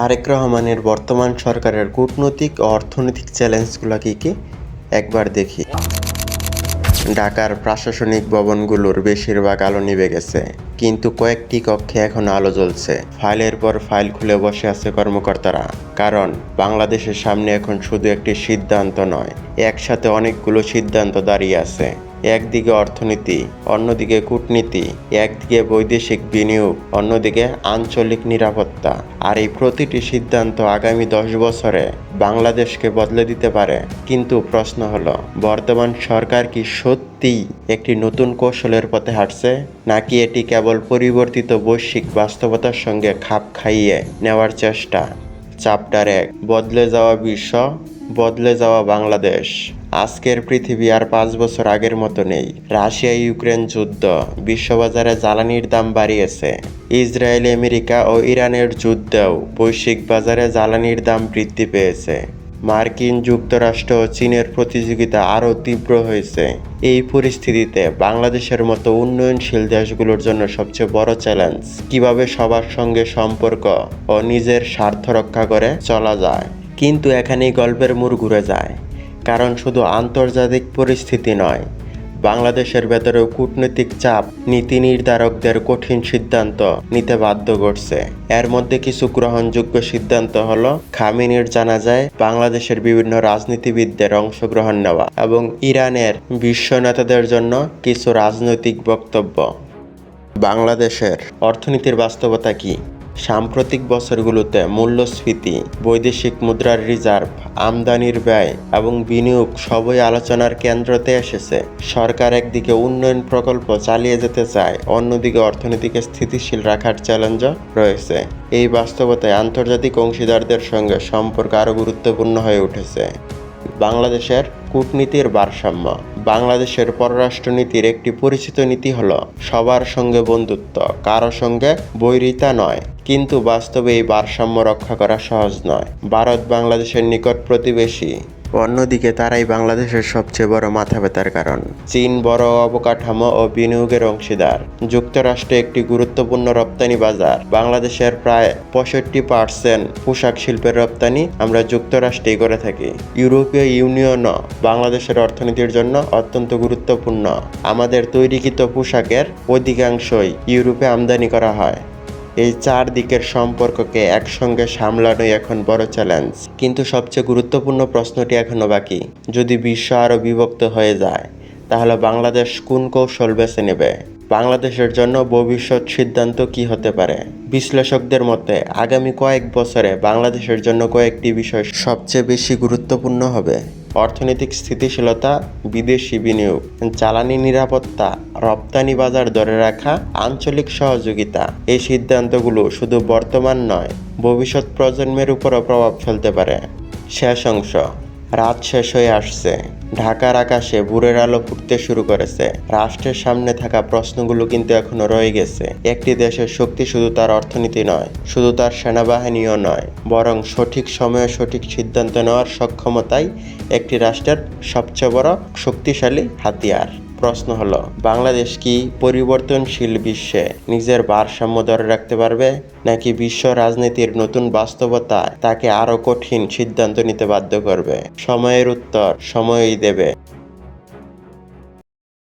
তারেক রহমানের বর্তমান সরকারের কূটনৈতিক ও অর্থনৈতিক চ্যালেঞ্জগুলো কি একবার দেখি। ঢাকার প্রশাসনিক ভবনগুলোর বেশিরভাগ আলো নিভে গেছে, কিন্তু কয়েকটি কক্ষে এখনো আলো জ্বলছে। ফাইলের পর ফাইল খুলে বসে আছে কর্মকর্তারা, কারণ বাংলাদেশের সামনে এখন শুধু একটি সিদ্ধান্ত নয়, একসাথে অনেকগুলো সিদ্ধান্ত দাঁড়িয়ে আছে। একদিকে অর্থনীতি, অন্যদিকে কূটনীতি, একদিকে বৈদেশিক বিনিয়োগ, অন্যদিকে আঞ্চলিক নিরাপত্তা। আর এই প্রতিটি সিদ্ধান্ত আগামী 10 বছরে বাংলাদেশকে বদলে দিতে পারে। কিন্তু প্রশ্ন হলো, বর্তমান সরকার কি সত্যিই একটি নতুন কৌশলের পথে হাঁটছে, নাকি এটি কেবল পরিবর্তিত বৈশ্বিক বাস্তবতার সঙ্গে খাপ খাইয়ে নেওয়ার চেষ্টা? চ্যাপ্টার 1, বদলে যাওয়া বিশ্ব, বদলে যাওয়া বাংলাদেশ। আজকের পৃথিবী আর 5 বছর আগের মতো নেই। রাশিয়া ইউক্রেন যুদ্ধ বিশ্ববাজারে জ্বালানির দাম বাড়িয়েছে। ইসরায়েল, আমেরিকা ও ইরানের যুদ্ধেও বৈশ্বিক বাজারে জ্বালানির দাম বৃদ্ধি পেয়েছে। মার্কিন যুক্তরাষ্ট্র ও চীনের প্রতিযোগিতা আরও তীব্র হয়েছে। এই পরিস্থিতিতে বাংলাদেশের মতো উন্নয়নশীল দেশগুলোর জন্য সবচেয়ে বড় চ্যালেঞ্জ কিভাবে সবার সঙ্গে সম্পর্ক ও নিজের স্বার্থ রক্ষা করে চলা যায়। কিন্তু এখানেই গল্পের মোড় ঘুরে যায়, কারণ শুধু আন্তর্জাতিক পরিস্থিতি নয়, বাংলাদেশের ভেতরেও কূটনৈতিক চাপ নীতি নির্ধারকদের কঠিন সিদ্ধান্ত নিতে বাধ্য করছে। এর মধ্যে কিছু গ্রহণযোগ্য সিদ্ধান্ত হলো খামেনির জানাজায় বাংলাদেশের বিভিন্ন রাজনীতিবিদদের অংশগ্রহণ নেওয়া এবং ইরানের বিশ্ব নেতাদের জন্য কিছু রাজনৈতিক বক্তব্য। বাংলাদেশের অর্থনীতির বাস্তবতা কি? সাম্প্রতিক বছরগুলোতে মূল্যস্ফীতি, বৈদেশিক মুদ্রার রিজার্ভ, আমদানির ব্যয় এবং বিনিয়োগ সবই আলোচনার কেন্দ্রতে এসেছে। সরকার একদিকে উন্নয়ন প্রকল্প চালিয়ে যেতে চায়, অন্যদিকে অর্থনীতিকে স্থিতিশীল রাখার চ্যালেঞ্জও রয়েছে। এই বাস্তবতায় আন্তর্জাতিক অংশীদারদের সঙ্গে সম্পর্ক আরও গুরুত্বপূর্ণ হয়ে উঠেছে। বাংলাদেশের কূটনীতির ভারসাম্য। বাংলাদেশের পররাষ্ট্রনীতির একটি পরিচিত নীতি হলো সবার সঙ্গে বন্ধুত্ব, কারো সঙ্গে বৈরিতা নয়। কিন্তু বাস্তবে এই ভারসাম্য রক্ষা করা সহজ নয়। ভারত বাংলাদেশের নিকট প্রতিবেশী, অন্যদিকে তারাই বাংলাদেশের সবচেয়ে বড় মাথা ব্যথার কারণ। চীন বড় অবকাঠামো ও বিনিয়োগের অংশীদার। যুক্তরাষ্ট্র একটি গুরুত্বপূর্ণ রপ্তানি বাজার। বাংলাদেশের প্রায় 65% পোশাক শিল্পের রপ্তানি আমরা যুক্তরাষ্ট্রেই করে থাকি। ইউরোপীয় ইউনিয়নও বাংলাদেশের অর্থনীতির জন্য অত্যন্ত গুরুত্বপূর্ণ। আমাদের তৈরিকৃত পোশাকের অধিকাংশই ইউরোপে আমদানি করা হয়। এই 4 দিকের সম্পর্ককে একসঙ্গে সামলানোই এখন বড় চ্যালেঞ্জ। কিন্তু সবচেয়ে গুরুত্বপূর্ণ প্রশ্নটি এখনো বাকি। যদি বিশ্ব আরও বিভক্ত হয়ে যায়, তাহলে বাংলাদেশ কোন কৌশল বেছে নেবে? বাংলাদেশের জন্য ভবিষ্যৎ সিদ্ধান্ত কি হতে পারে? বিশ্লেষকদের মতে আগামী কয়েক বছরে বাংলাদেশের জন্য কয়েকটি বিষয় সবচেয়ে বেশি গুরুত্বপূর্ণ হবে। অর্থনৈতিক স্থিতিশীলতা, বিদেশি বিনিয়োগ, জ্বালানি নিরাপত্তা, রপ্তানি বাজার ধরে রাখা, আঞ্চলিক সহযোগিতা। এই সিদ্ধান্তগুলো শুধু বর্তমান নয়, ভবিষ্যৎ প্রজন্মের উপরও প্রভাব ফেলতে পারে। শেষ অংশ। রাত শেষ হয়ে আসছে। ঢাকার আকাশে ভোরের আলো ফুটতে শুরু করেছে। রাষ্ট্রের সামনে থাকা প্রশ্নগুলো কিন্তু এখনো রয়ে গেছে। একটি দেশের শক্তি শুধু তার অর্থনীতি নয়, শুধু তার সেনাবাহিনীও নয়, বরং সঠিক সময়ে সঠিক সিদ্ধান্ত নেওয়ার সক্ষমতাই একটি রাষ্ট্রের সবচেয়ে বড় শক্তিশালী হাতিয়ার। প্রশ্ন হলো, বাংলাদেশ কি পরিবর্তনশীল বিশ্বে নিজের ভারসাম্য ধরে রাখতে পারবে, নাকি বিশ্ব রাজনীতির নতুন বাস্তবতা তাকে আরও কঠিন সিদ্ধান্ত নিতে বাধ্য করবে? সময়ের উত্তর সময়ই দেবে।